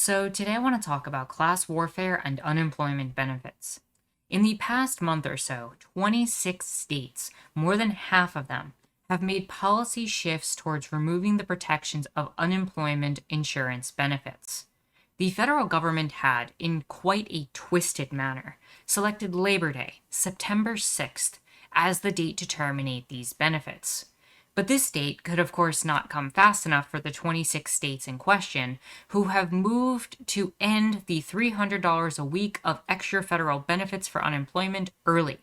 So, today I want to talk about class warfare and unemployment benefits. In the past month or so, 26 states, more than half of them, have made policy shifts towards removing the protections of unemployment insurance benefits. The federal government had, in quite a twisted manner, selected Labor Day, September 6th, as the date to terminate these benefits. But this date could, of course, not come fast enough for the 26 states in question, who have moved to end the $300 a week of extra federal benefits for unemployment early.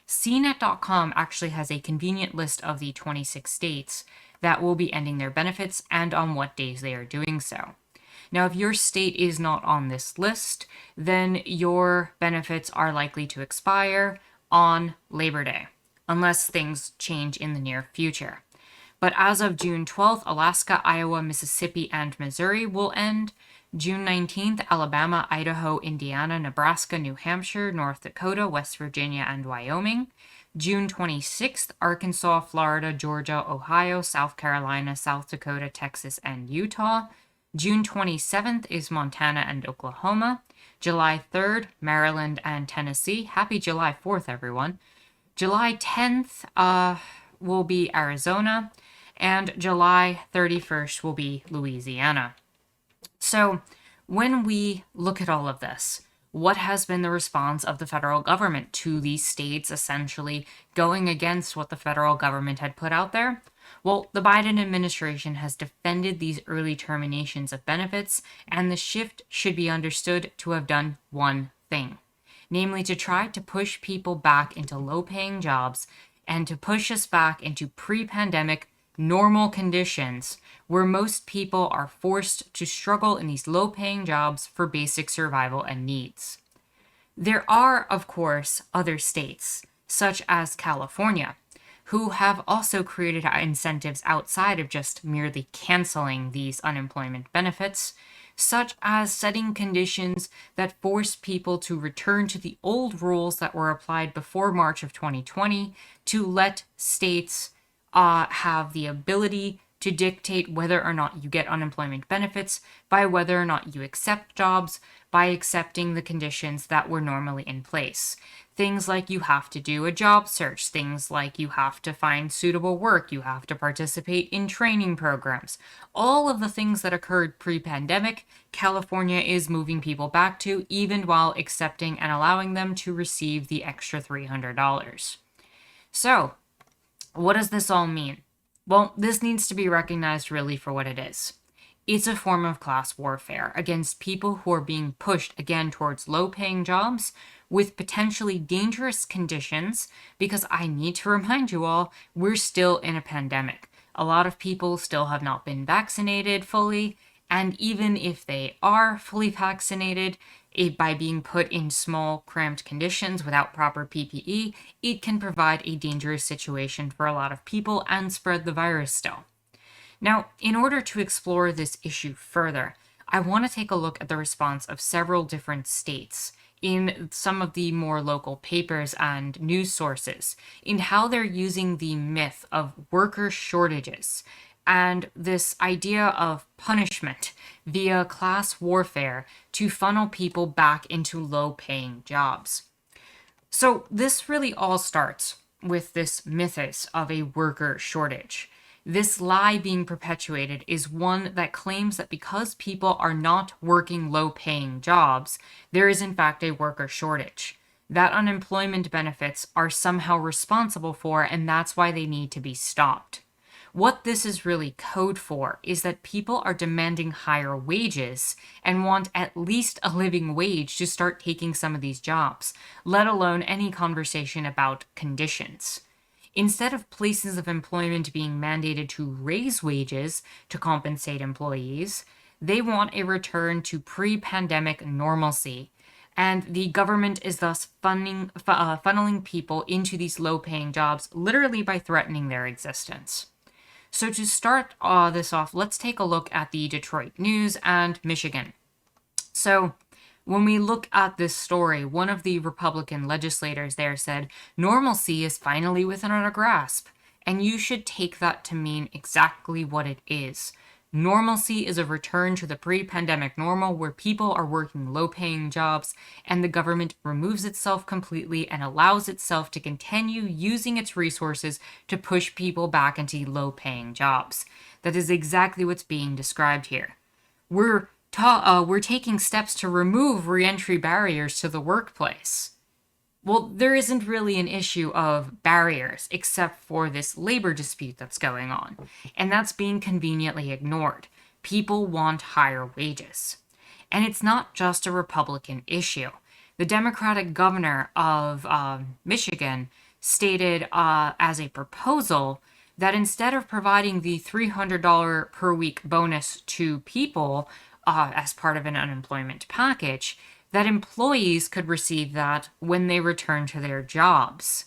CNET.com actually has a convenient list of the 26 states that will be ending their benefits and on what days they are doing so. Now, if your state is not on this list, then your benefits are likely to expire on Labor Day, unless things change in the near future. But as of June 12th, Alaska, Iowa, Mississippi, and Missouri will end. June 19th, Alabama, Idaho, Indiana, Nebraska, New Hampshire, North Dakota, West Virginia, and Wyoming. June 26th, Arkansas, Florida, Georgia, Ohio, South Carolina, South Dakota, Texas, and Utah. June 27th is Montana and Oklahoma. July 3rd, Maryland and Tennessee. Happy July 4th, everyone. July 10th will be Arizona, and July 31st will be Louisiana. So when we look at all of this, what has been the response of the federal government to these states essentially going against what the federal government had put out there? Well, the Biden administration has defended these early terminations of benefits, and the shift should be understood to have done one thing, namely to try to push people back into low-paying jobs and to push us back into pre-pandemic normal conditions where most people are forced to struggle in these low-paying jobs for basic survival and needs. There are, of course, other states, such as California, who have also created incentives outside of just merely canceling these unemployment benefits, such as setting conditions that force people to return to the old rules that were applied before March of 2020 to let states have the ability to dictate whether or not you get unemployment benefits by whether or not you accept jobs, by accepting the conditions that were normally in place. Things like you have to do a job search, things like you have to find suitable work, you have to participate in training programs. All of the things that occurred pre-pandemic, California is moving people back to, even while accepting and allowing them to receive the extra $300. So, what does this all mean? Well, this needs to be recognized really for what it is. It's a form of class warfare against people who are being pushed again towards low-paying jobs with potentially dangerous conditions, because I need to remind you all, we're still in a pandemic. A lot of people still have not been vaccinated fully, and even if they are fully vaccinated, by being put in small, cramped conditions without proper PPE, it can provide a dangerous situation for a lot of people and spread the virus still. Now, in order to explore this issue further, I want to take a look at the response of several different states in some of the more local papers and news sources in how they're using the myth of worker shortages and this idea of punishment via class warfare to funnel people back into low-paying jobs. So this really all starts with this mythos of a worker shortage. This lie being perpetuated is one that claims that because people are not working low-paying jobs, there is in fact a worker shortage. That unemployment benefits are somehow responsible for, and that's why they need to be stopped. What this is really code for is that people are demanding higher wages and want at least a living wage to start taking some of these jobs, let alone any conversation about conditions. Instead of places of employment being mandated to raise wages to compensate employees, they want a return to pre-pandemic normalcy. And the government is thus funneling people into these low-paying jobs literally by threatening their existence. So to start this off, let's take a look at the Detroit News and Michigan. So when we look at this story, one of the Republican legislators there said, "Normalcy is finally within our grasp." And you should take that to mean exactly what it is. Normalcy is a return to the pre-pandemic normal where people are working low-paying jobs and the government removes itself completely and allows itself to continue using its resources to push people back into low-paying jobs. That is exactly what's being described here. We're taking steps to remove reentry barriers to the workplace. Well, there isn't really an issue of barriers except for this labor dispute that's going on, and that's being conveniently ignored. People want higher wages. And it's not just a Republican issue. The Democratic governor of Michigan stated as a proposal that instead of providing the $300 per week bonus to people as part of an unemployment package, that employees could receive that when they return to their jobs.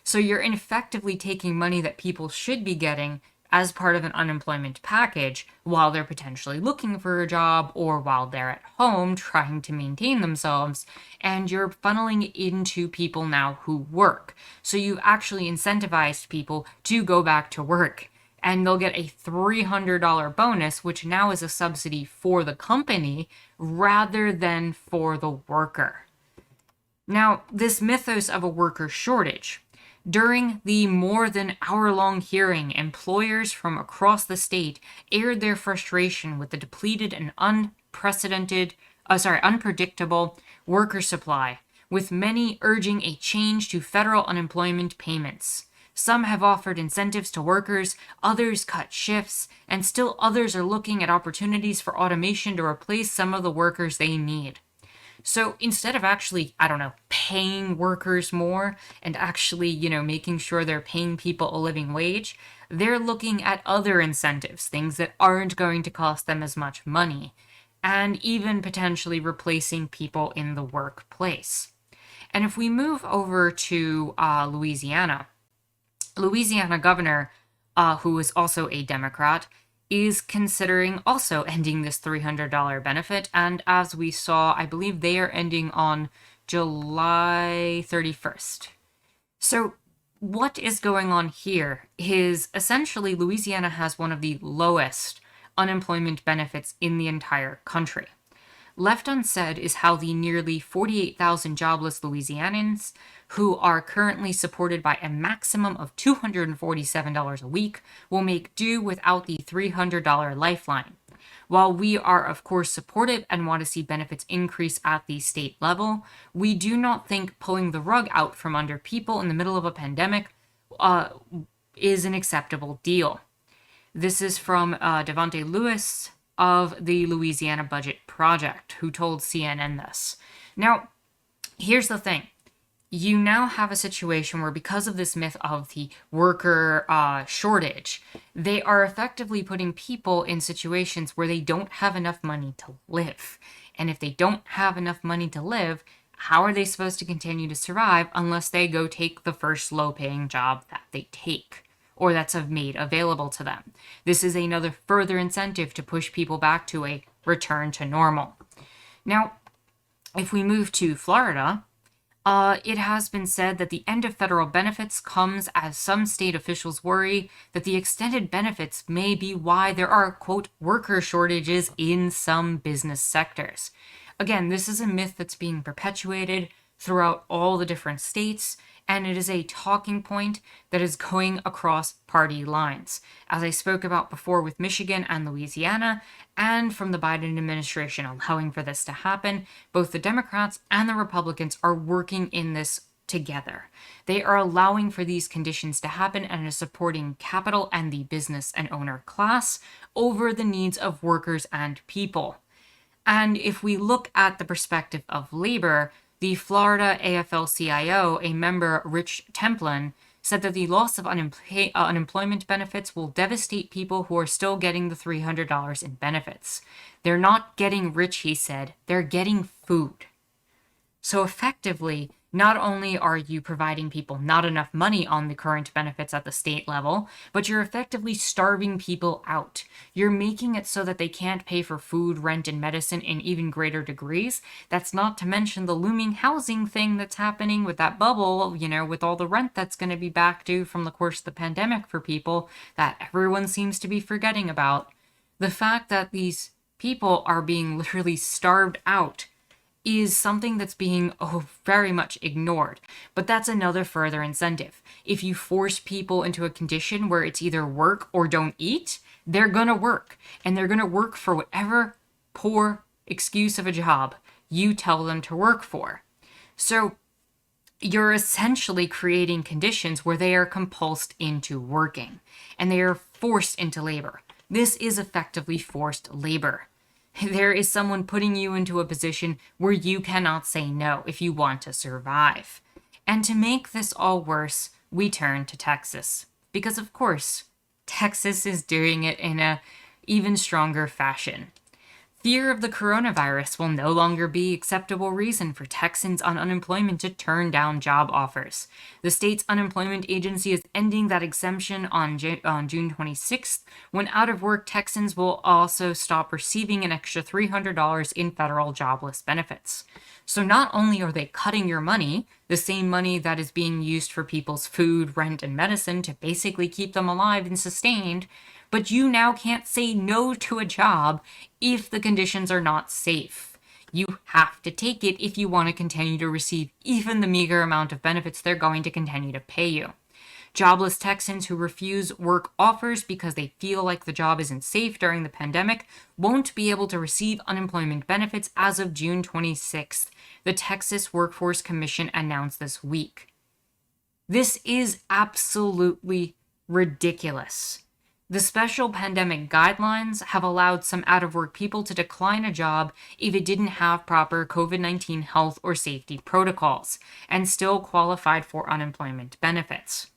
So you're effectively taking money that people should be getting as part of an unemployment package while they're potentially looking for a job or while they're at home trying to maintain themselves, and you're funneling it into people now who work. So you've actually incentivized people to go back to work. And they'll get a $300 bonus, which now is a subsidy for the company rather than for the worker. Now, this mythos of a worker shortage. During the more than hour-long hearing, employers from across the state aired their frustration with the depleted and unpredictable worker supply, with many urging a change to federal unemployment payments. Some have offered incentives to workers, others cut shifts, and still others are looking at opportunities for automation to replace some of the workers they need. So instead of actually, paying workers more and actually, making sure they're paying people a living wage, they're looking at other incentives, things that aren't going to cost them as much money, and even potentially replacing people in the workplace. And if we move over to Louisiana governor, who is also a Democrat, is considering also ending this $300 benefit. And as we saw, I believe they are ending on July 31st. So what is going on here is essentially Louisiana has one of the lowest unemployment benefits in the entire country. Left unsaid is how the nearly 48,000 jobless Louisianans who are currently supported by a maximum of $247 a week will make do without the $300 lifeline. While we are, of course, supportive and want to see benefits increase at the state level, we do not think pulling the rug out from under people in the middle of a pandemic is an acceptable deal. This is from Devontae Lewis of the Louisiana Budget Project, who told CNN this. Now, here's the thing. You now have a situation where, because of this myth of the worker shortage, they are effectively putting people in situations where they don't have enough money to live. And if they don't have enough money to live, how are they supposed to continue to survive unless they go take the first low-paying job that they take, or that's made available to them? This is another further incentive to push people back to a return to normal. Now, if we move to Florida, it has been said that the end of federal benefits comes as some state officials worry that the extended benefits may be why there are, quote, worker shortages in some business sectors. Again, this is a myth that's being perpetuated throughout all the different states, and it is a talking point that is going across party lines. As I spoke about before with Michigan and Louisiana, and from the Biden administration allowing for this to happen, both the Democrats and the Republicans are working in this together. They are allowing for these conditions to happen and are supporting capital and the business and owner class over the needs of workers and people. And if we look at the perspective of labor, the Florida AFL-CIO, a member, Rich Templin, said that the loss of unemployment benefits will devastate people who are still getting the $300 in benefits. They're not getting rich, he said. They're getting food. So effectively, not only are you providing people not enough money on the current benefits at the state level, but you're effectively starving people out. You're making it so that they can't pay for food, rent, and medicine in even greater degrees. That's not to mention the looming housing thing that's happening with that bubble, with all the rent that's going to be back due from the course of the pandemic for people that everyone seems to be forgetting about. The fact that these people are being literally starved out is something that's being very much ignored. But that's another further incentive. If you force people into a condition where it's either work or don't eat, they're gonna work. And they're gonna work for whatever poor excuse of a job you tell them to work for. So you're essentially creating conditions where they are compulsed into working and they are forced into labor. This is effectively forced labor. There is someone putting you into a position where you cannot say no if you want to survive. And to make this all worse, we turn to Texas. Because of course, Texas is doing it in a even stronger fashion. Fear of the coronavirus will no longer be acceptable reason for Texans on unemployment to turn down job offers. The state's unemployment agency is ending that exemption on June 26th, when out-of-work Texans will also stop receiving an extra $300 in federal jobless benefits. So not only are they cutting your money, the same money that is being used for people's food, rent, and medicine to basically keep them alive and sustained, but you now can't say no to a job if the conditions are not safe. You have to take it if you want to continue to receive even the meager amount of benefits they're going to continue to pay you. Jobless Texans who refuse work offers because they feel like the job isn't safe during the pandemic won't be able to receive unemployment benefits as of June 26th, the Texas Workforce Commission announced this week. This is absolutely ridiculous. The special pandemic guidelines have allowed some out-of-work people to decline a job if it didn't have proper COVID-19 health or safety protocols and still qualified for unemployment benefits.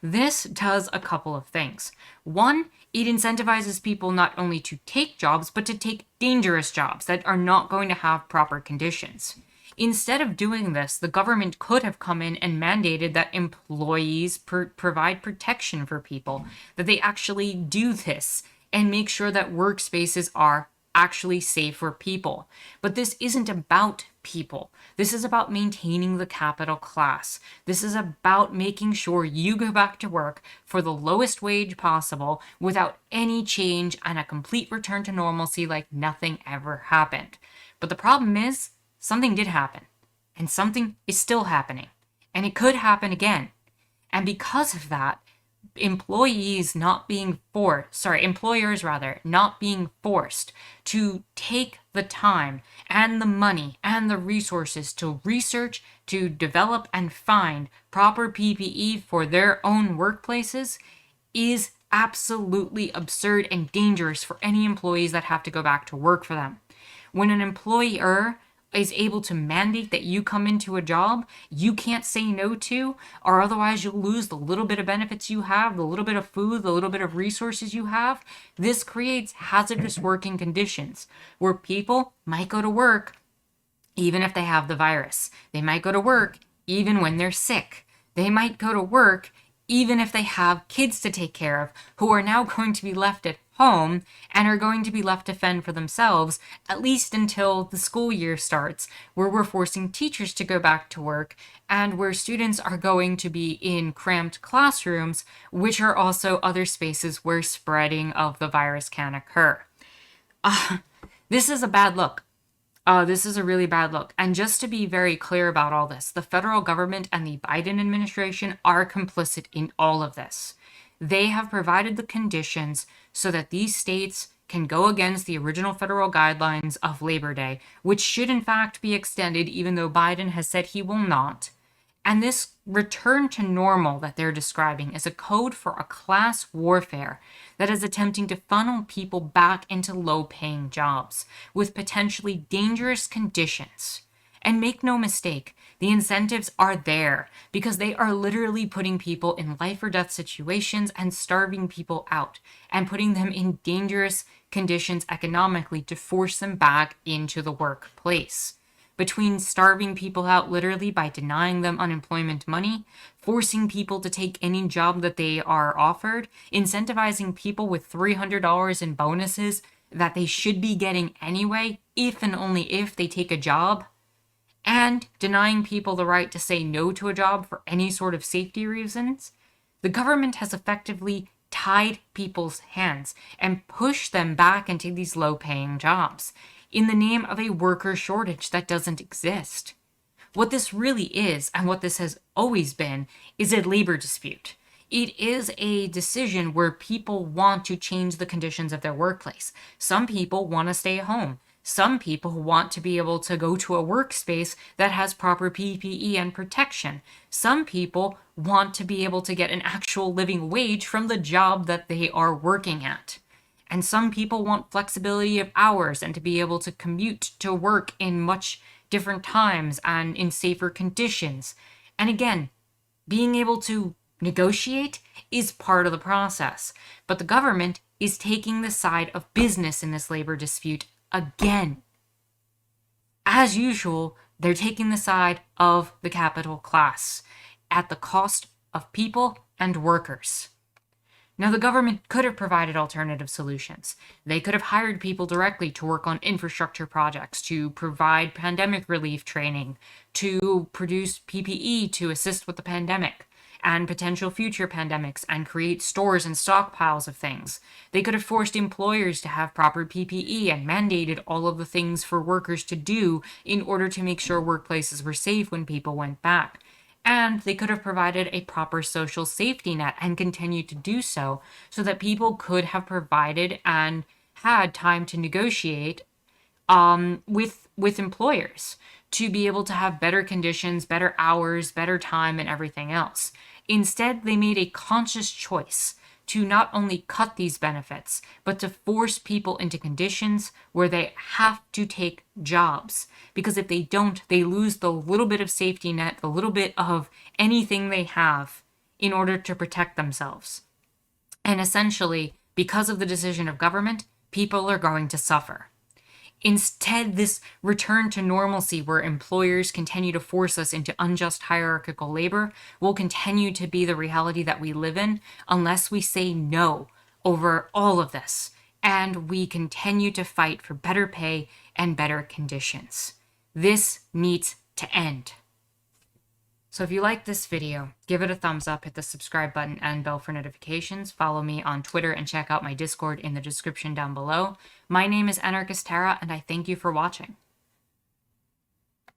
This does a couple of things. One, it incentivizes people not only to take jobs, but to take dangerous jobs that are not going to have proper conditions. Instead of doing this, the government could have come in and mandated that employees provide protection for people, that they actually do this and make sure that workspaces are actually safe for people. But this isn't about people. This is about maintaining the capital class. This is about making sure you go back to work for the lowest wage possible without any change and a complete return to normalcy like nothing ever happened. But the problem is, something did happen, and something is still happening, and it could happen again. And because of that, employers not being forced to take the time and the money and the resources to research, to develop and find proper PPE for their own workplaces is absolutely absurd and dangerous for any employees that have to go back to work for them. When an employer is able to mandate that you come into a job you can't say no to, or otherwise you'll lose the little bit of benefits you have, the little bit of food, the little bit of resources you have, this creates hazardous working conditions where people might go to work even if they have the virus. They might go to work even when they're sick. They might go to work even if they have kids to take care of who are now going to be left at home and are going to be left to fend for themselves, at least until the school year starts, where we're forcing teachers to go back to work and where students are going to be in cramped classrooms, which are also other spaces where spreading of the virus can occur. This is a bad look. This is a really bad look. And just to be very clear about all this, the federal government and the Biden administration are complicit in all of this. They have provided the conditions so that these states can go against the original federal guidelines of Labor Day, which should in fact be extended even though Biden has said he will not. And this return to normal that they're describing is a code for a class warfare that is attempting to funnel people back into low-paying jobs with potentially dangerous conditions. And make no mistake, the incentives are there because they are literally putting people in life or death situations and starving people out and putting them in dangerous conditions economically to force them back into the workplace. Between starving people out literally by denying them unemployment money, forcing people to take any job that they are offered, incentivizing people with $300 in bonuses that they should be getting anyway, if and only if they take a job, and denying people the right to say no to a job for any sort of safety reasons, the government has effectively tied people's hands and pushed them back into these low-paying jobs in the name of a worker shortage that doesn't exist. What this really is, and what this has always been, is a labor dispute. It is a decision where people want to change the conditions of their workplace. Some people want to stay at home. Some people want to be able to go to a workspace that has proper PPE and protection. Some people want to be able to get an actual living wage from the job that they are working at. And some people want flexibility of hours and to be able to commute to work in much different times and in safer conditions. And again, being able to negotiate is part of the process. But the government is taking the side of business in this labor dispute again. As usual, they're taking the side of the capital class at the cost of people and workers. Now, the government could have provided alternative solutions. They could have hired people directly to work on infrastructure projects, to provide pandemic relief training, to produce PPE to assist with the pandemic and potential future pandemics, and create stores and stockpiles of things. They could have forced employers to have proper PPE and mandated all of the things for workers to do in order to make sure workplaces were safe when people went back. And they could have provided a proper social safety net and continued to do so that people could have provided and had time to negotiate with employers to be able to have better conditions, better hours, better time, and everything else. Instead, they made a conscious choice to not only cut these benefits, but to force people into conditions where they have to take jobs. Because if they don't, they lose the little bit of safety net, the little bit of anything they have in order to protect themselves. And essentially, because of the decision of government, people are going to suffer. Instead, this return to normalcy where employers continue to force us into unjust hierarchical labor will continue to be the reality that we live in unless we say no over all of this and we continue to fight for better pay and better conditions. This needs to end. So if you like this video, give it a thumbs up, hit the subscribe button and bell for notifications. Follow me on Twitter and check out my Discord in the description down below. My name is Anarchist Tara, and I thank you for watching.